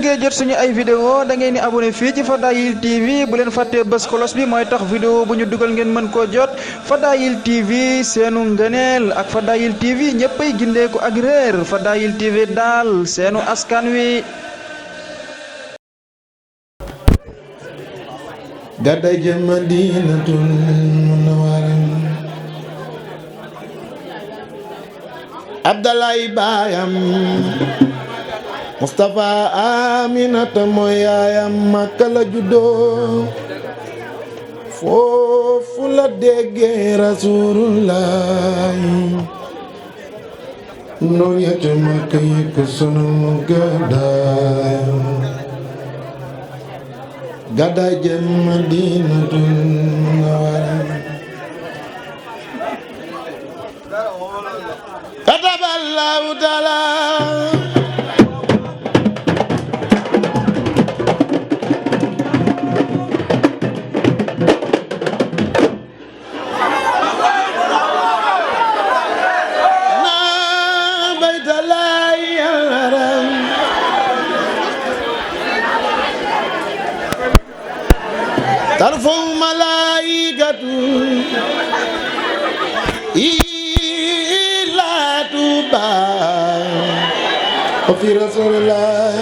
bëggee jot suñu ay vidéo da ngeen di abonné fii ci Fadayil TV bu leen fàttee bës cloche bi mooy tax vidéo bu ñu dugal ngeen mën koo jot Fadayil TV seenu ngëneel ak Fadayil TV ñëppay gindeeku ak réer Fadayil TV daal seenu askan wi. gàddaay jëm Madinatul Munawwara Abdalaay baayam Mustafa Aminata mooy yaayam Makka la juddoo foofu la déggee Rasulullah noon ya ca Makka yi ko sunu gàddaay gàddaay jëm Madinatul Munawwara kataballahu taala tarfu malaikatu ila tuba fi rasulullah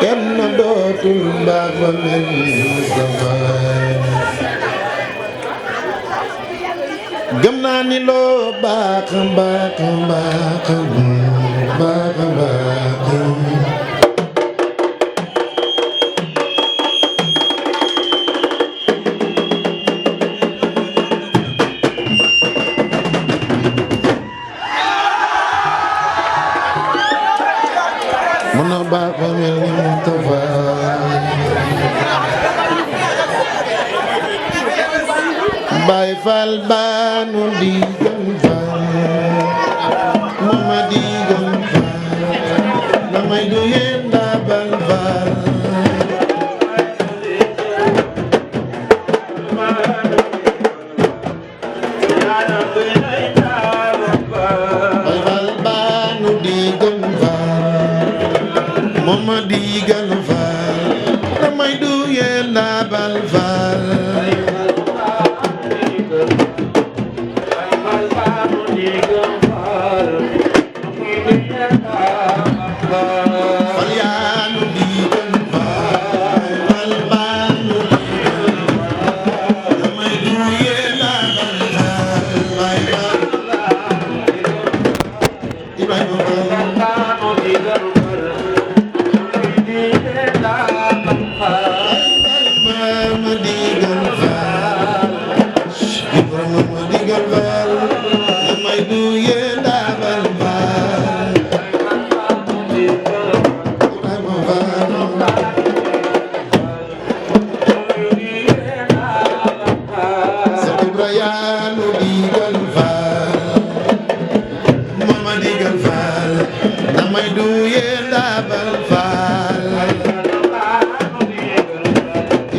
kenn dootul baax ba mel Mustafa gëm naa ni loo baax baax baax baax baax baax ba mel ni Mustafa Baay Faal baanu di gën faal mama di gën faal damay du yéen daa bal faal Baay Faal baanu di gën mama digal faal damay du yéen laabal faal fal yaa nu digal faal fal baa nu digal faal damay du yéen laabal faal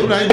bay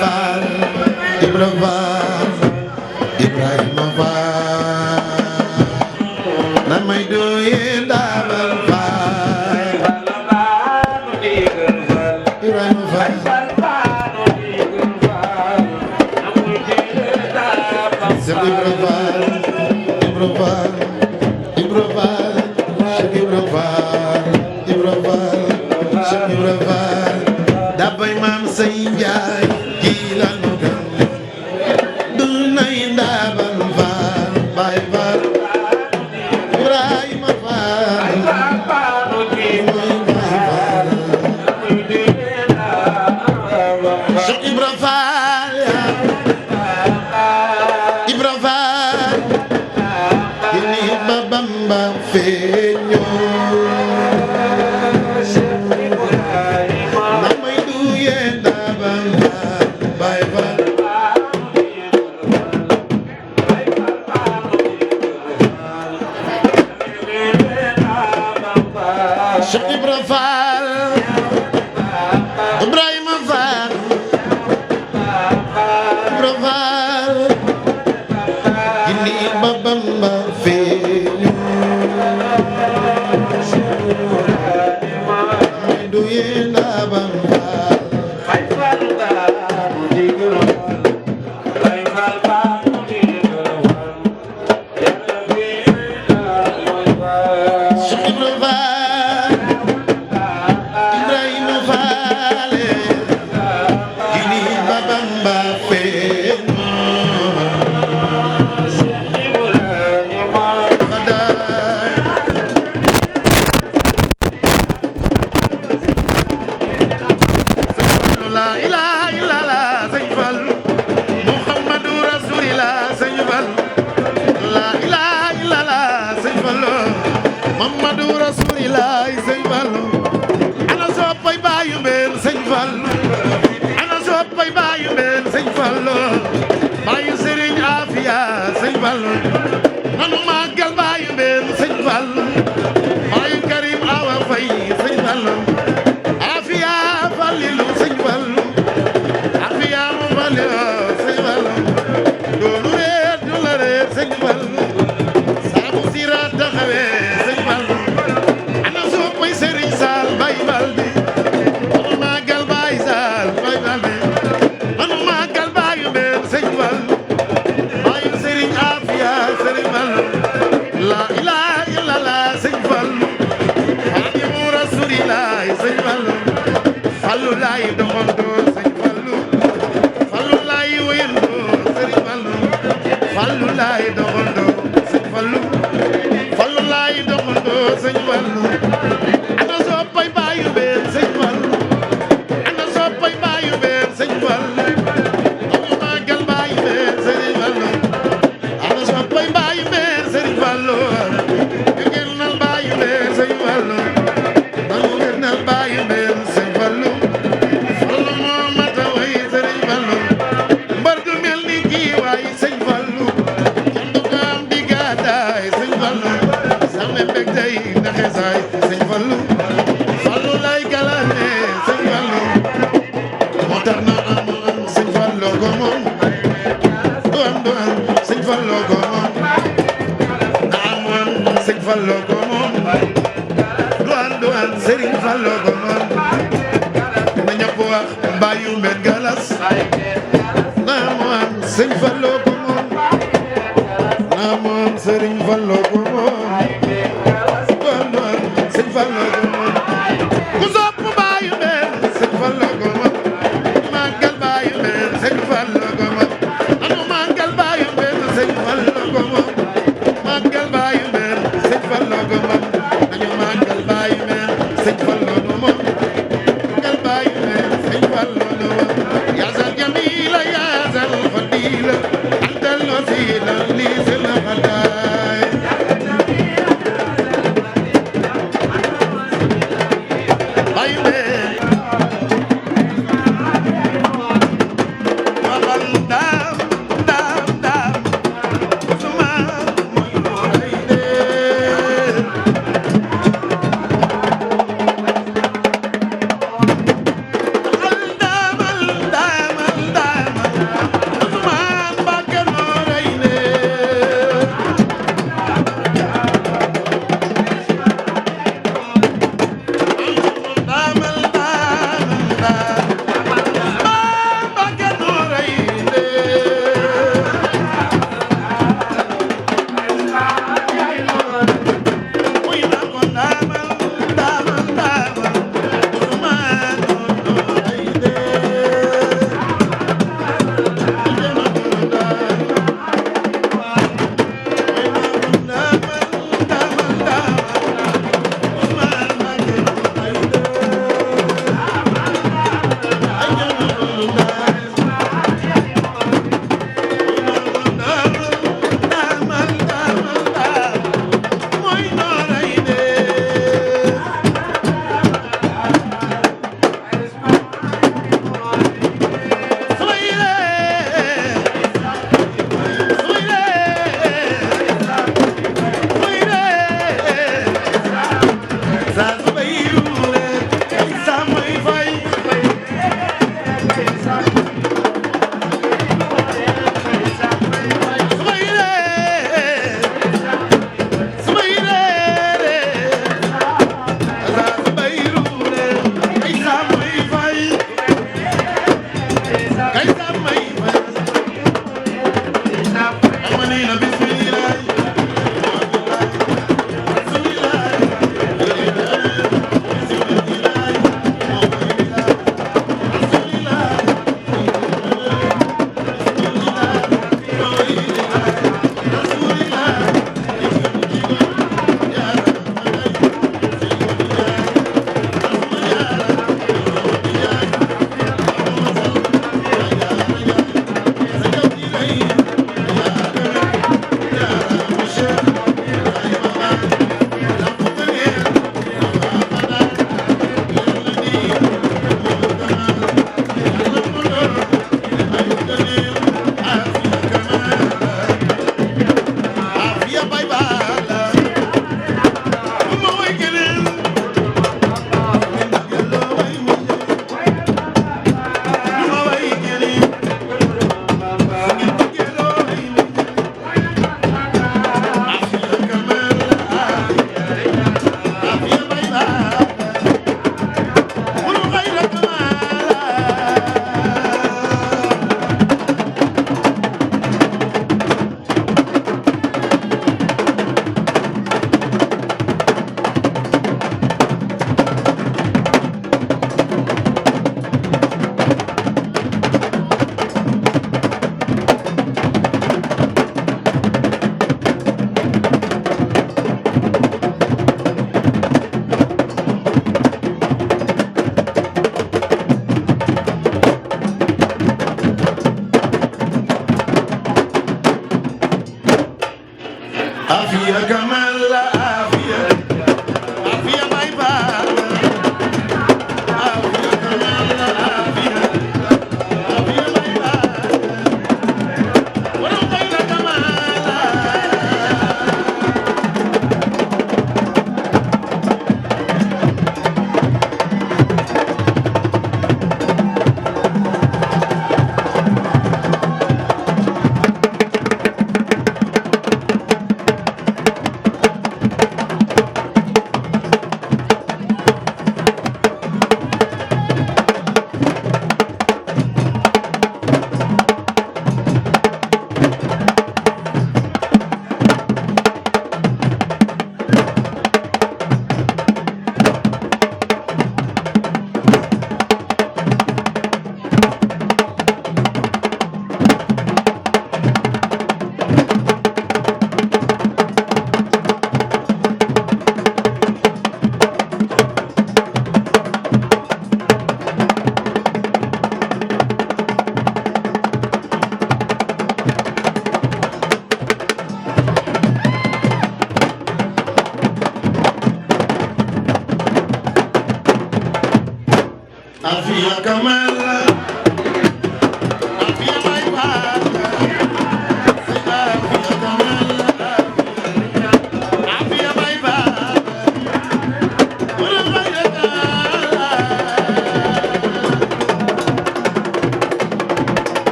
faal Ibrahima Ibrahima Fall Cheikh Ibra Fall Ibra Fall Ibra Fall Cheikh Ibra Fall Ibra Fall Cheikh Ibra Fall dabay maam say njaay kii la nu gëm du nay ndaabal Fall Baay Fall Ibrahima Fall Cheikh Ibra Fall Ibra Fall ini ba Bamba feeñoo namay duye ndaabal Baay Fall Cheikh Ibra Fall Ibrahima Fall Ibra Fall ini ba Bamba feeñu namay duye ndaabal Cheikh Ibra Fall Ibrahima Fall ini ba Bamba feeñu la ilaha illallah sëñ Fall Muhammadu Rasulillah sëñ Fall la ilaha illallah sëñ Fall Muhammadu Rasulillah sëñ Fall ana soppay baayu mbeen sëñ Fall ana soppay baayu mbeen sëñ Fall baayu Sëriñ Afiya sëñ Fall nanu màggal baayu mbeen sëñ Fall baayu Karim Awa Fay sëñ Fall Afiya Fallilu sëñ Fall Afiya mu Fallilu sëñ Fall doonu reer du la reer sëñ Fall saabu sira taxawee sëñ Fall ana soppay Sëriñ Saal Baay Fall bi anu màggal Baay Saal Baay Fall bi anu màggal baayu mbeen sëñ Fall baayu Sëriñ Afiya sëriñ Fall la ilaha illallah sëñ Fall Xaadimu Rasuulillah sëñ Fall Fallu laay doxandoo sëñ Fallu Fallu laay wéyandoo sëriñ Fallu Fallu laay doxandoo sëñ Fallu Fallu laay doxandoo sëñ Fallu ana soppay baayu mbeen sëñ Fallu ana soppay baayu mbeen sëñ Fallu ñu màggal baayu mbeen sëriñ Fallu ana soppay baayu mbeen sëriñ Fallu ñu génnal baayu mbeen sëñ Fallu nanu génnal baayu mbeen sëñ Fallu Fallu moo mata way sëriñ Fallu mbar du mel ni kii waay sëñ Fallu kenn du ko am di gàddaay sëñ Fallu sàmme mbég tey naxe saay sëñ Fallu Fallu lay galane sëñ Fallu moo tax na am sëñ Fallu ko moom du am sëñ Fallu ko moom na am sëñ Fallu ko moom du am sëriñ Fallu ko moom na ñëpp wax baayu mbeen galas na am sëñ Fallu ko moom na am sëriñ Fallu ko moom du am sëñ Fallu ko moom ku sopp baayu mbeen sëñ Fallu ko moom màggal baayu mbeen sëñ Fallu ko moom anu màggal baayu mbeen sëñ Fallu ko moom màggal baayu mbeen sëñ Fallu ko moom nañu màggal baayu mbeen sëñ Fallu ko moom màggal baayu mbeen sëñ Fallu ko moom yaasal jamila yaasal fadila antal wasila li sil fadaay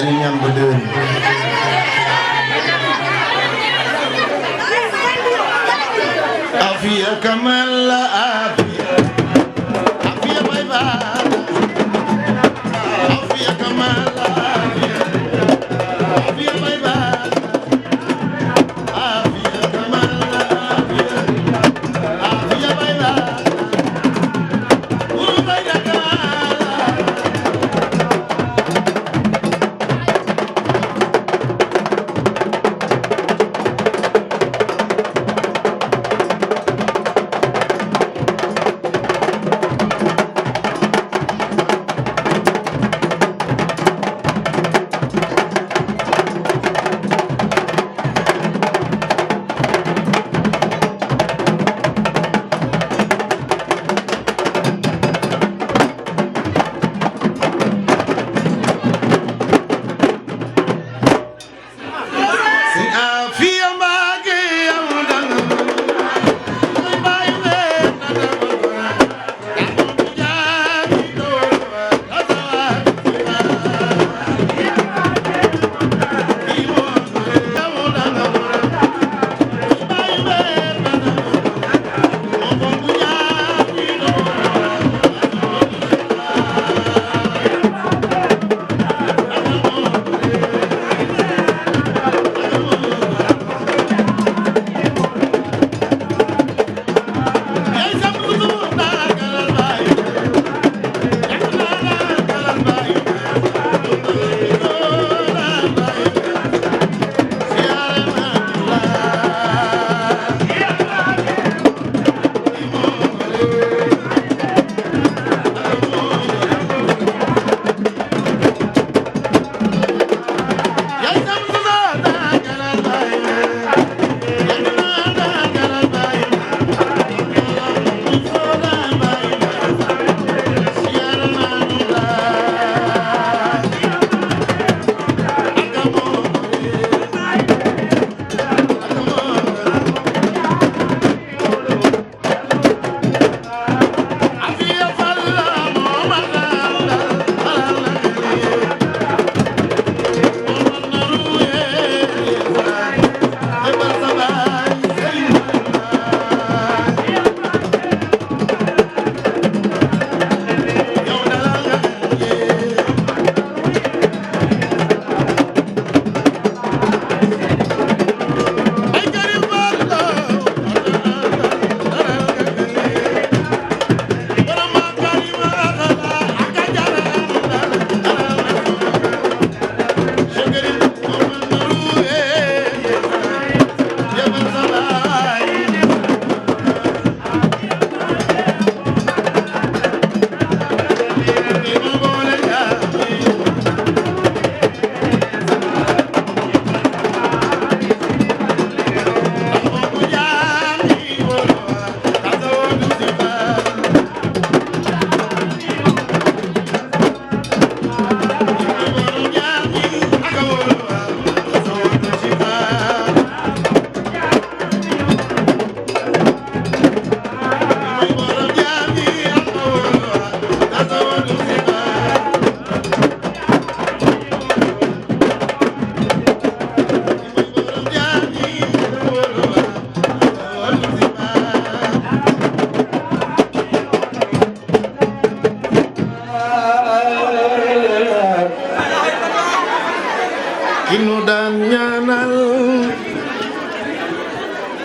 nañu ñaan ba déwén afiya kamal la afiya afiya bay ba afiya kamal la afiya afiya bay ba afiya kamal la afiya afiya bay ba uru bay dakala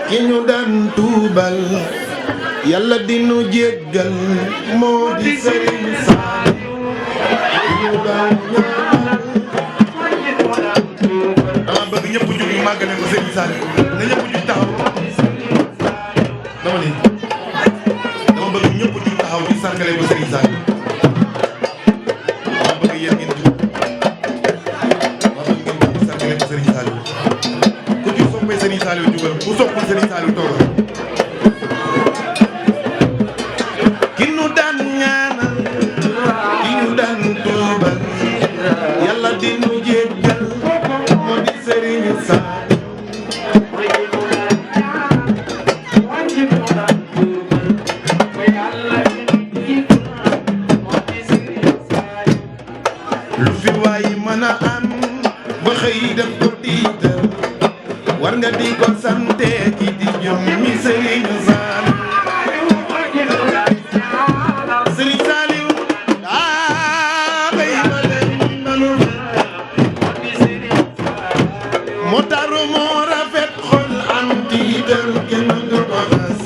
ki ñu daan tuubal yàlla dinu jéggal moo di Sëriñ Saaliw ki ñu daan ñaanal dama bëgg ñëpp jug ñu màggale ko Sëriñ Saaliw na ñëpp jug taxaw dama bëgg ñëpp jug taxaw ñu sargale ko Sëriñ Saaliw dama bëgg yéen ngeen jug dama bëgg ngeen jug sargale ko Sëriñ Saaliw ku ci soppee Sëriñ Saaliw jugal ku soppul Sëriñ Saaliw toogal ki ñu daan ñaanal ki ñu daan tuubal yàlla dinu jéggal moo di Sëriñ Saaliw lu fi waay mën a am ko tiital war nga di ko sante ki di jom mi Sëriñ Saliou Sëriñ Saliou bay ma leen nanu moo taru moo rafet xol am tiital kenn du ko xas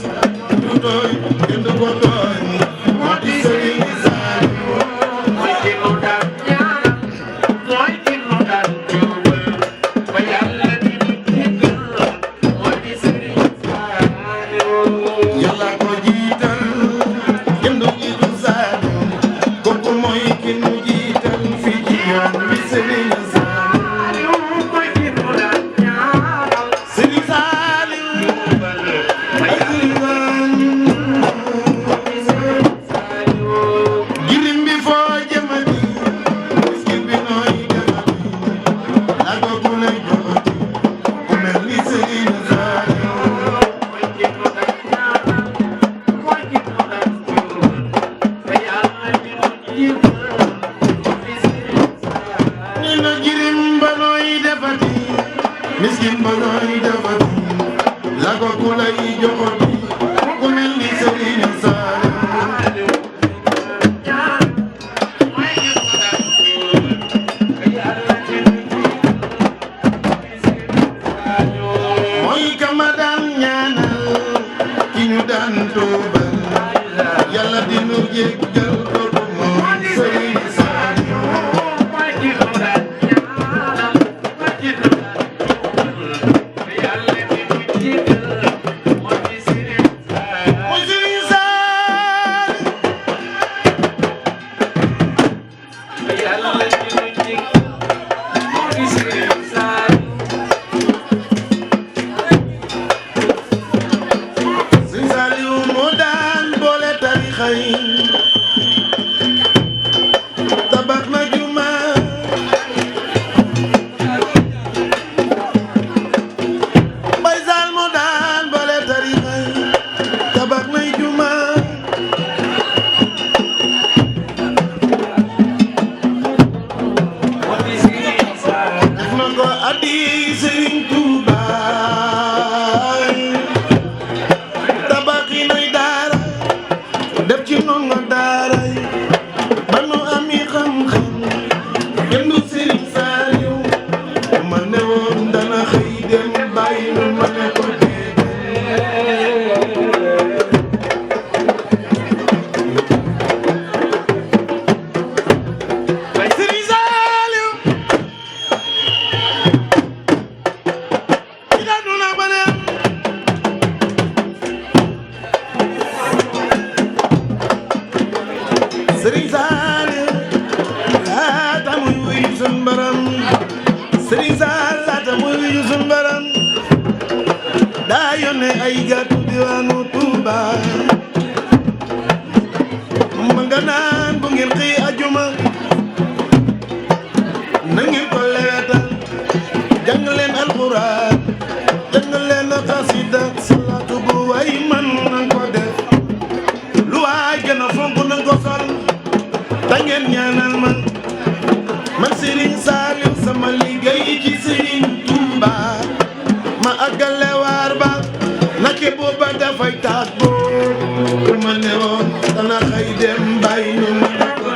du tooy kenn du ko tooñ moo di Sëriñ Saliou Yàlla ko jiital kenn du jiitu Saliou kooku mooy ki nu jiital fii ci yoon wi Sëriñ Saliou Sëriñ Saliou girim bi foo jëmati miskin bi nooy defati la ko ku lay joxati ku mel ni Sëriñ Saliou ni la girim ba nooy defati miskin ba nooy defati la ko ku lay joxati ku mel ni Sëriñ Saliou mooy kama daan ñaanal ki ñu daan tuubal Yàlla di nu jéggal ko du mooy Sëriñ Saliou mooy Sëriñ Saliou Sëriñ Saliou moo daan boole tarixa yi tabax na juma Baay Saal moo daan boole tarixa yi tabax na juma def na ko addi Sëriñ Tuuba tabaxi nay daara def ci ndongo daara yi ba nu ami xam-xam kenn du Sëriñ Saliou ma ne woon dana xëy dem bàyyi nu ma ne ko Sëriñ Saliou ida duna ba ne Sëriñ Saliou laata muy wuyu sun borom Sëriñ Saliou laata muy wuyu sun borom daa yónnee ay gàttu diwaanu Tuuba ma nga naan bu ngeen xëy ajuma na ngeen ko lewetal jàng leen alxuraan jàng leen xasida salaatu bu way man na ko def lu waay gën a fonk na ko sol ta ngeen ñaanal man Sëriñ Saliou sama liggéey ci Sëriñ Tuuba ma àggale waar ba nake booba dafay tàggoo ma ne woon dana xëy dem bàyyi nu ma ne ko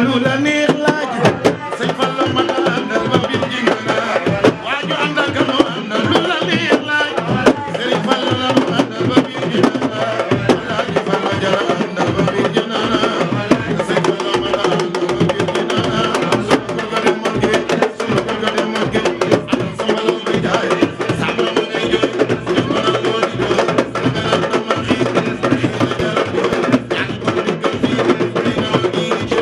lu la neex laaj sëñ Fallu mën a àndal ba biir ji nga naa waaju àndal ka moo àndal lu la neex laaj sëñ Fallu la mu àndal ba biir ji nga naa Alaaji Fallu jara àndal ba biir ji nga naa sëñ Fallu mën a àndal ba biir ji nga naa sunu ko ga dem mag sunu ko ga dem mag àndal sama law bay jaay sama ma ngay jooy ñu mën a doon di jooy nga naan dama xiir xiir la jara jooy yaa ngi ko dikkal fii dina ma giiri ci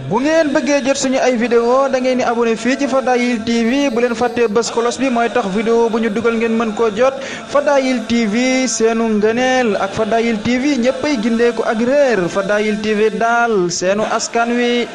bu ngeen bëggee jot suñu ay vidéo da ngeen di abonné fii ci Fadayil TV bu leen fàttee bës cloche bi mooy tax vidéo bu ñu dugal ngeen mën koo jot Fadayil TV seenu ngëneel ak Fadayil TV ñëppay gindeeku ak réer Fadayil TV daal seenu askan wi